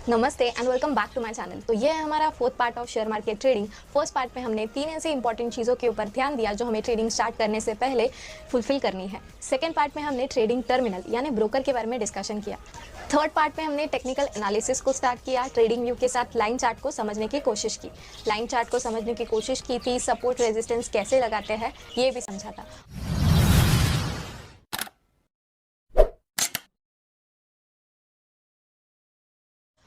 नमस्ते and welcome back to my channel. तो ये है हमारा fourth part of share market trading. First part में हमने 3 ऐसे इंपॉर्टेंट चीज़ों के ऊपर ध्यान दिया जो हमें ट्रेडिंग स्टार्ट करने से पहले फुलफिल करनी है। सेकंड पार्ट में हमने ट्रेडिंग टर्मिनल यानी ब्रोकर के बारे में डिस्कशन किया। थर्ड पार्ट में हमने टेक्निकल एनालिसिस को स्टार्ट किया, ट्रेडिंग व्यू के साथ लाइन चार्ट को समझने की कोशिश की। लाइन चार्ट को समझने की कोशिश की थी, सपोर्ट रेजिस्टेंस कैसे लगाते हैं ये भी समझा था।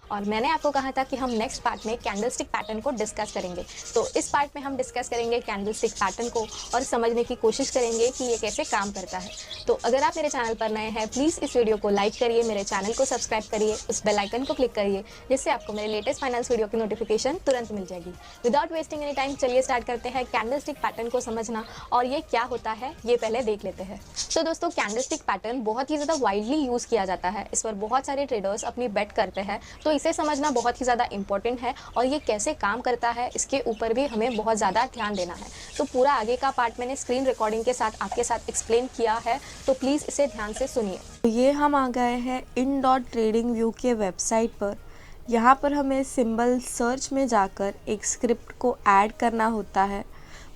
और मैंने आपको कहा था कि हम नेक्स्ट पार्ट में कैंडलस्टिक पैटर्न को डिस्कस करेंगे। तो इस पार्ट में हम डिस्कस करेंगे कैंडलस्टिक पैटर्न को और समझने की कोशिश करेंगे कि ये कैसे काम करता है। तो अगर आप मेरे चैनल पर नए हैं, प्लीज़ इस वीडियो को लाइक करिए, मेरे चैनल को सब्सक्राइब करिए, उस बेल आइकन को क्लिक करिए जिससे आपको मेरे लेटेस्ट फाइनेंस वीडियो की नोटिफिकेशन तुरंत मिल जाएगी। विदाउट वेस्टिंग एनी टाइम चलिए स्टार्ट करते हैं कैंडलस्टिक पैटर्न को समझना। और ये क्या होता है ये पहले देख लेते हैं। तो दोस्तों, कैंडलस्टिक पैटर्न बहुत ही ज़्यादा वाइडली यूज़ किया जाता है। इस पर बहुत सारे ट्रेडर्स अपनी बेट करते हैं, तो इसे समझना बहुत ही ज़्यादा इंपॉर्टेंट है। और ये कैसे काम करता है इसके ऊपर भी हमें बहुत ज़्यादा ध्यान देना है। तो पूरा आगे का पार्ट मैंने स्क्रीन रिकॉर्डिंग के साथ आपके साथ एक्सप्लेन किया है, तो प्लीज़ इसे ध्यान से सुनिए। तो ये हम आ गए हैं in.tradingview के वेबसाइट पर। यहाँ पर हमें सिंबल सर्च में जाकर एक स्क्रिप्ट को ऐड करना होता है।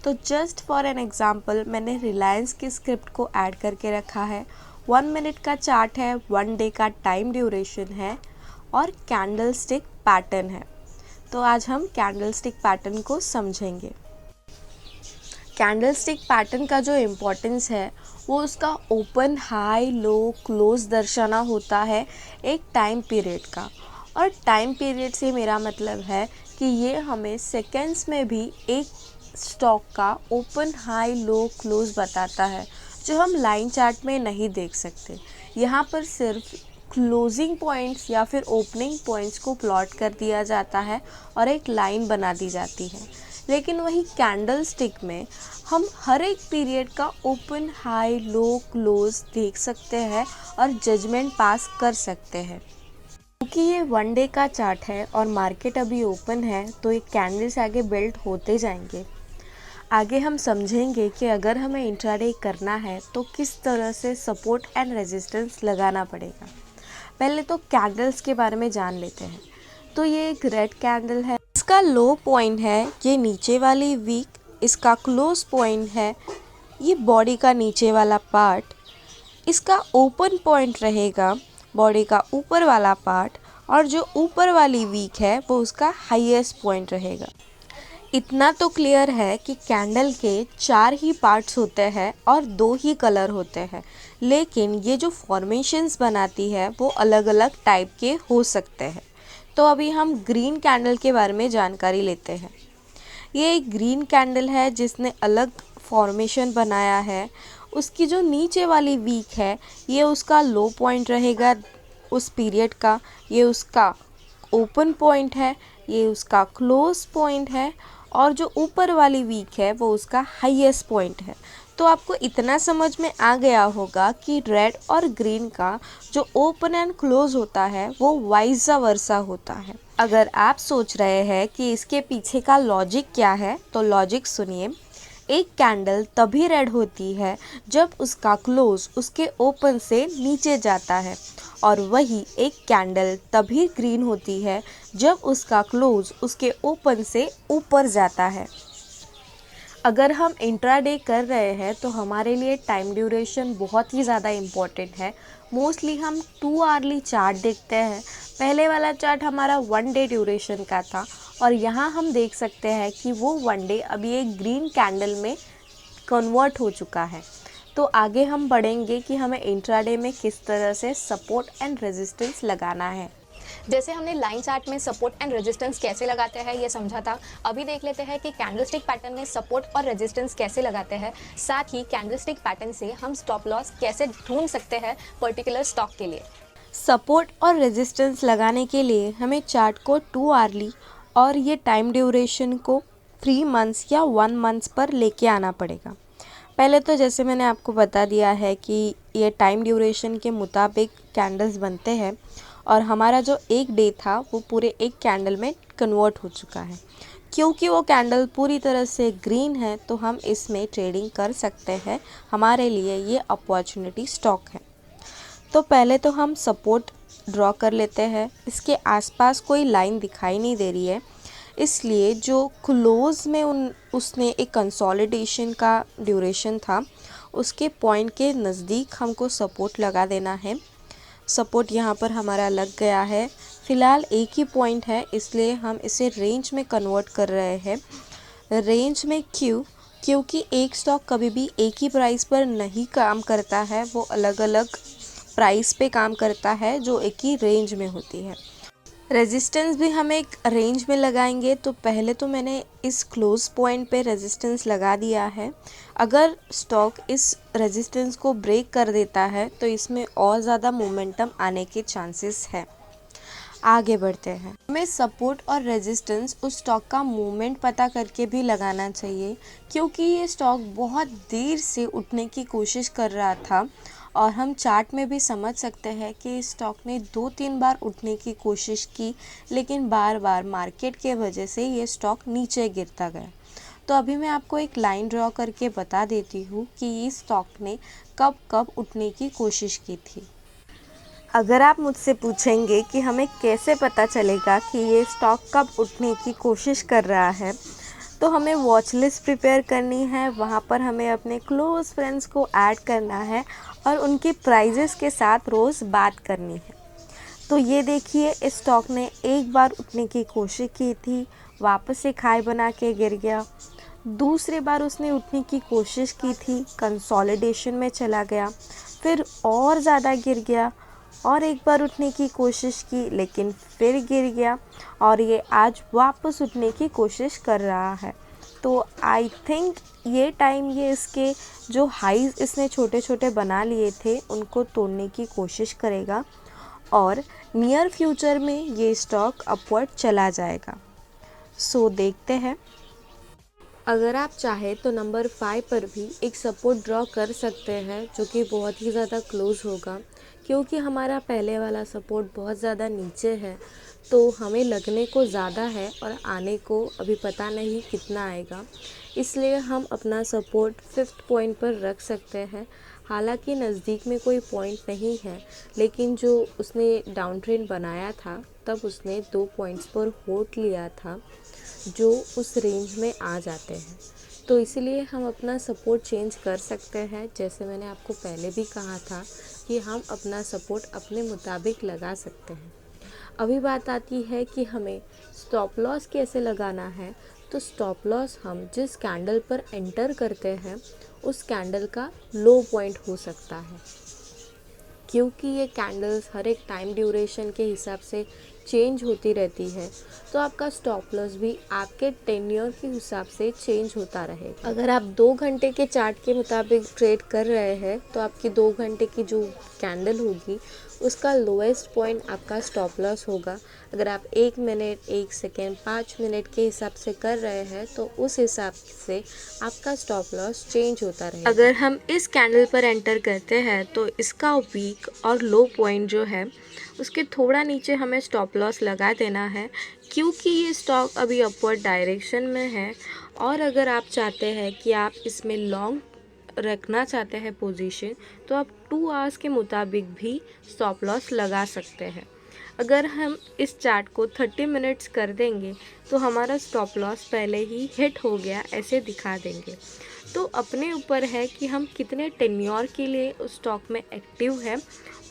तो जस्ट फॉर एन एग्जांपल मैंने रिलायंस की स्क्रिप्ट को ऐड करके रखा है। 1 मिनट का चार्ट है, 1 डे का टाइम ड्यूरेशन है और कैंडलस्टिक पैटर्न है। तो आज हम कैंडलस्टिक पैटर्न को समझेंगे। कैंडलस्टिक पैटर्न का जो इम्पोर्टेंस है वो उसका ओपन, हाई, लो, क्लोज दर्शाना होता है एक टाइम पीरियड का। और टाइम पीरियड से मेरा मतलब है कि ये हमें सेकेंड्स में भी एक स्टॉक का ओपन, हाई, लो, क्लोज बताता है, जो हम लाइन चार्ट में नहीं देख सकते। यहाँ पर सिर्फ क्लोजिंग पॉइंट्स या फिर ओपनिंग पॉइंट्स को प्लॉट कर दिया जाता है और एक लाइन बना दी जाती है। लेकिन वही कैंडलस्टिक में हम हर एक पीरियड का ओपन, हाई, लो, क्लोज देख सकते हैं और जजमेंट पास कर सकते हैं। क्योंकि ये 1 डे का चार्ट है और मार्केट अभी ओपन है, तो ये कैंडल्स आगे बिल्ड होते जाएंगे। आगे हम समझेंगे कि अगर हमें इंट्राडे करना है तो किस तरह से सपोर्ट एंड रेजिस्टेंस लगाना पड़ेगा। पहले तो कैंडल्स के बारे में जान लेते हैं। तो ये एक रेड कैंडल है, इसका लो पॉइंट है ये नीचे वाली वीक, इसका क्लोज पॉइंट है ये बॉडी का नीचे वाला पार्ट, इसका ओपन पॉइंट रहेगा बॉडी का ऊपर वाला पार्ट, और जो ऊपर वाली वीक है वो उसका हाईएस्ट पॉइंट रहेगा। इतना तो क्लियर है कि कैंडल के 4 ही पार्ट्स होते हैं और 2 ही कलर होते हैं, लेकिन ये जो फॉर्मेशंस बनाती है वो अलग अलग टाइप के हो सकते हैं। तो अभी हम ग्रीन कैंडल के बारे में जानकारी लेते हैं। ये एक ग्रीन कैंडल है जिसने अलग फॉर्मेशन बनाया है। उसकी जो नीचे वाली वीक है ये उसका लो पॉइंट रहेगा उस पीरियड का, ये उसका ओपन पॉइंट है, ये उसका क्लोज पॉइंट है, और जो ऊपर वाली वीक है वो उसका हाईएस्ट पॉइंट है। तो आपको इतना समझ में आ गया होगा कि रेड और ग्रीन का जो ओपन एंड क्लोज होता है वो वाइस वर्सा होता है। अगर आप सोच रहे हैं कि इसके पीछे का लॉजिक क्या है, तो लॉजिक सुनिए। एक कैंडल तभी रेड होती है जब उसका क्लोज उसके ओपन से नीचे जाता है, और वही एक कैंडल तभी ग्रीन होती है जब उसका क्लोज उसके ओपन से ऊपर जाता है। अगर हम इंट्राडे कर रहे हैं तो हमारे लिए टाइम ड्यूरेशन बहुत ही ज़्यादा इम्पॉर्टेंट है। मोस्टली हम 2 आवरली चार्ट देखते हैं। पहले वाला चार्ट हमारा 1 डे ड्यूरेशन का था, और यहाँ हम देख सकते हैं कि वो 1 डे अभी एक ग्रीन कैंडल में कन्वर्ट हो चुका है। तो आगे हम बढ़ेंगे कि हमें इंट्राडे में किस तरह से सपोर्ट एंड रेजिस्टेंस लगाना है। जैसे हमने लाइन चार्ट में सपोर्ट एंड रेजिस्टेंस कैसे लगाते हैं ये समझा था, अभी देख लेते हैं कि कैंडलस्टिक पैटर्न में सपोर्ट और रेजिस्टेंस कैसे लगाते हैं। साथ ही कैंडलस्टिक पैटर्न से हम स्टॉप लॉस कैसे ढूंढ सकते हैं पर्टिकुलर स्टॉक के लिए। सपोर्ट और रेजिस्टेंस लगाने के लिए हमें चार्ट को 2 आवरली और ये टाइम ड्यूरेशन को 3 मंथ्स या 1 मंथ्स पर लेके आना पड़ेगा। पहले तो जैसे मैंने आपको बता दिया है कि ये टाइम ड्यूरेशन के मुताबिक कैंडल्स बनते हैं, और हमारा जो एक डे था वो पूरे एक कैंडल में कन्वर्ट हो चुका है। क्योंकि वो कैंडल पूरी तरह से ग्रीन है तो हम इसमें ट्रेडिंग कर सकते हैं। हमारे लिए ये अपॉर्चुनिटी स्टॉक है। तो पहले तो हम सपोर्ट ड्रॉ कर लेते हैं। इसके आसपास कोई लाइन दिखाई नहीं दे रही है, इसलिए जो क्लोज में उसने एक कंसोलिडेशन का ड्यूरेशन था, उसके पॉइंट के नज़दीक हमको सपोर्ट लगा देना है। सपोर्ट यहाँ पर हमारा लग गया है। फ़िलहाल एक ही पॉइंट है, इसलिए हम इसे रेंज में कन्वर्ट कर रहे हैं। रेंज में क्यों? क्योंकि एक स्टॉक कभी भी एक ही प्राइस पर नहीं काम करता है, वो अलग अलग प्राइस पे काम करता है जो एक ही रेंज में होती है। रेजिस्टेंस भी हम एक रेंज में लगाएंगे, तो पहले तो मैंने इस क्लोज पॉइंट पे रेजिस्टेंस लगा दिया है। अगर स्टॉक इस रेजिस्टेंस को ब्रेक कर देता है तो इसमें और ज़्यादा मोमेंटम आने के चांसेस है। आगे बढ़ते हैं। हमें सपोर्ट और रेजिस्टेंस उस स्टॉक का मूवमेंट पता करके भी लगाना चाहिए, क्योंकि ये स्टॉक बहुत देर से उठने की कोशिश कर रहा था और हम चार्ट में भी समझ सकते हैं कि इस स्टॉक ने 2-3 बार उठने की कोशिश की, लेकिन बार बार मार्केट के वजह से ये स्टॉक नीचे गिरता गया। तो अभी मैं आपको एक लाइन ड्रॉ करके बता देती हूँ कि इस स्टॉक ने कब कब उठने की कोशिश की थी। अगर आप मुझसे पूछेंगे कि हमें कैसे पता चलेगा कि ये स्टॉक कब उठने की कोशिश कर रहा है, तो हमें वॉच लिस्ट प्रिपेयर करनी है। वहाँ पर हमें अपने क्लोज फ्रेंड्स को ऐड करना है और उनके प्राइजेस के साथ रोज़ बात करनी है। तो ये देखिए, इस स्टॉक ने एक बार उठने की कोशिश की थी, वापस एक हाई बना के गिर गया। दूसरी बार उसने उठने की कोशिश की थी, कंसोलिडेशन में चला गया, फिर और ज़्यादा गिर गया और एक बार उठने की कोशिश की लेकिन फिर गिर गया और ये आज वापस उठने की कोशिश कर रहा है। तो आई थिंक ये टाइम ये इसके जो हाईज़ इसने छोटे छोटे बना लिए थे उनको तोड़ने की कोशिश करेगा और नियर फ्यूचर में ये स्टॉक अपवर्ड चला जाएगा। सो देखते हैं। अगर आप चाहें तो नंबर 5 पर भी एक सपोर्ट ड्रॉ कर सकते हैं, जो कि बहुत ही ज़्यादा क्लोज होगा, क्योंकि हमारा पहले वाला सपोर्ट बहुत ज़्यादा नीचे है, तो हमें लगने को ज़्यादा है और आने को अभी पता नहीं कितना आएगा। इसलिए हम अपना सपोर्ट 5th पॉइंट पर रख सकते हैं। हालांकि नज़दीक में कोई पॉइंट नहीं है, लेकिन जो उसने डाउन ट्रेंड बनाया था तब उसने 2 पॉइंट्स पर होल्ड लिया था जो उस रेंज में आ जाते हैं। तो इसलिए हम अपना सपोर्ट चेंज कर सकते हैं। जैसे मैंने आपको पहले भी कहा था कि हम अपना सपोर्ट अपने मुताबिक लगा सकते हैं। अभी बात आती है कि हमें स्टॉप लॉस कैसे लगाना है। तो स्टॉप लॉस हम जिस कैंडल पर एंटर करते हैं उस कैंडल का लो पॉइंट हो सकता है, क्योंकि ये कैंडल्स हर एक टाइम ड्यूरेशन के हिसाब से चेंज होती रहती है, तो आपका स्टॉप लॉस भी आपके टेन्योर के हिसाब से चेंज होता रहेगा। अगर आप 2 घंटे के चार्ट के मुताबिक ट्रेड कर रहे हैं तो आपकी 2 घंटे की जो कैंडल होगी उसका लोएस्ट पॉइंट आपका स्टॉप लॉस होगा। अगर आप 1 मिनट, 1 सेकेंड, 5 मिनट के हिसाब से कर रहे हैं तो उस हिसाब से आपका स्टॉप लॉस चेंज होता रहेगा। अगर हम इस कैंडल पर एंटर करते हैं तो इसका वीक और लो पॉइंट जो है उसके थोड़ा नीचे हमें स्टॉप लॉस लगा देना है, क्योंकि ये स्टॉक अभी अपवर्ड डायरेक्शन में है। और अगर आप चाहते हैं कि आप इसमें लॉन्ग रखना चाहते हैं पोजीशन, तो आप 2 आवर्स के मुताबिक भी स्टॉप लॉस लगा सकते हैं। अगर हम इस चार्ट को 30 मिनट्स कर देंगे तो हमारा स्टॉप लॉस पहले ही हिट हो गया ऐसे दिखा देंगे। तो अपने ऊपर है कि हम कितने टेन्योर के लिए उस स्टॉक में एक्टिव है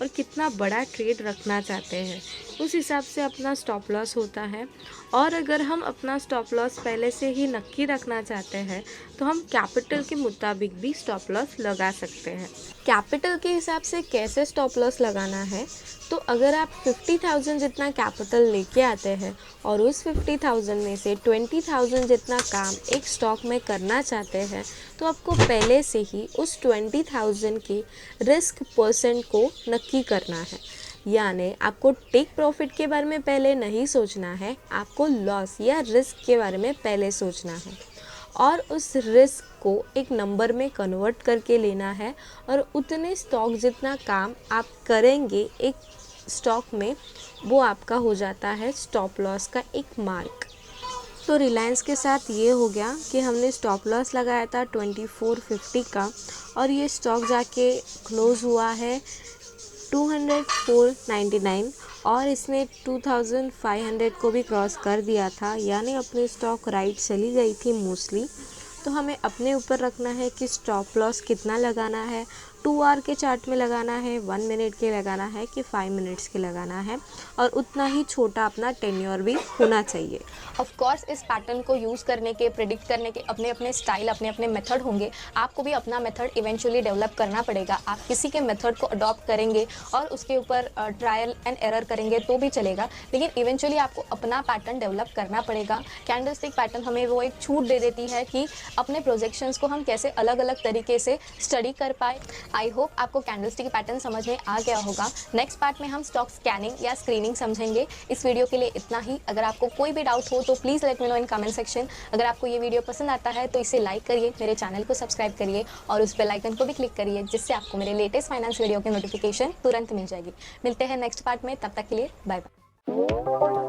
और कितना बड़ा ट्रेड रखना चाहते हैं, उस हिसाब से अपना स्टॉप लॉस होता है। और अगर हम अपना स्टॉप लॉस पहले से ही नक्की रखना चाहते हैं तो हम कैपिटल के मुताबिक भी स्टॉप लॉस लगा सकते हैं। कैपिटल के हिसाब से कैसे स्टॉप लॉस लगाना है, तो अगर आप 50,000 जितना कैपिटल लेके आते हैं और उस 50,000 में से 20,000 जितना काम एक स्टॉक में करना चाहते हैं, तो आपको पहले से ही उस 20,000 की रिस्क परसेंट को नक्की करना है। यानी आपको टेक प्रॉफिट के बारे में पहले नहीं सोचना है, आपको लॉस या रिस्क के बारे में पहले सोचना है और उस रिस्क को एक नंबर में कन्वर्ट करके लेना है और उतने स्टॉक जितना काम आप करेंगे एक स्टॉक में वो आपका हो जाता है स्टॉप लॉस का एक मार्क। तो रिलायंस के साथ ये हो गया कि हमने स्टॉप लॉस लगाया था 2450 का और ये स्टॉक जाके क्लोज़ हुआ है 204.99 और इसने 2500 को भी क्रॉस कर दिया था, यानी अपनी स्टॉक राइट चली गई थी मोस्टली। तो हमें अपने ऊपर रखना है कि स्टॉप लॉस कितना लगाना है, 2 आवर के चार्ट में लगाना है, 1 मिनट के लगाना है कि 5 मिनट्स के लगाना है, और उतना ही छोटा अपना टेन्योर भी होना चाहिए। ऑफ कोर्स इस पैटर्न को यूज़ करने के, प्रिडिक्ट करने के अपने अपने स्टाइल, अपने अपने मेथड होंगे। आपको भी अपना मेथड इवेंचुअली डेवलप करना पड़ेगा। आप किसी के मेथड को अडॉप्ट करेंगे और उसके ऊपर ट्रायल एंड एरर करेंगे तो भी चलेगा, लेकिन इवेंचुअली आपको अपना पैटर्न डेवलप करना पड़ेगा। कैंडलस्टिक पैटर्न हमें वो एक छूट दे देती है कि अपने प्रोजेक्शंस को हम कैसे अलग अलग तरीके से स्टडी कर पाए। आई होप आपको कैंडलस्टिक पैटर्न समझ में आ गया होगा। नेक्स्ट पार्ट में हम स्टॉक स्कैनिंग या स्क्रीनिंग समझेंगे। इस वीडियो के लिए इतना ही। अगर आपको कोई भी डाउट हो तो please let me know in comment section. अगर आपको ये वीडियो पसंद आता है तो इसे लाइक करिए, मेरे चैनल को सब्सक्राइब करिए और उस बेल आइकन को भी क्लिक करिए, जिससे आपको मेरे लेटेस्ट फाइनेंस वीडियो की नोटिफिकेशन तुरंत मिल जाएगी। मिलते हैं नेक्स्ट पार्ट में, तब तक के लिए बाय बाय।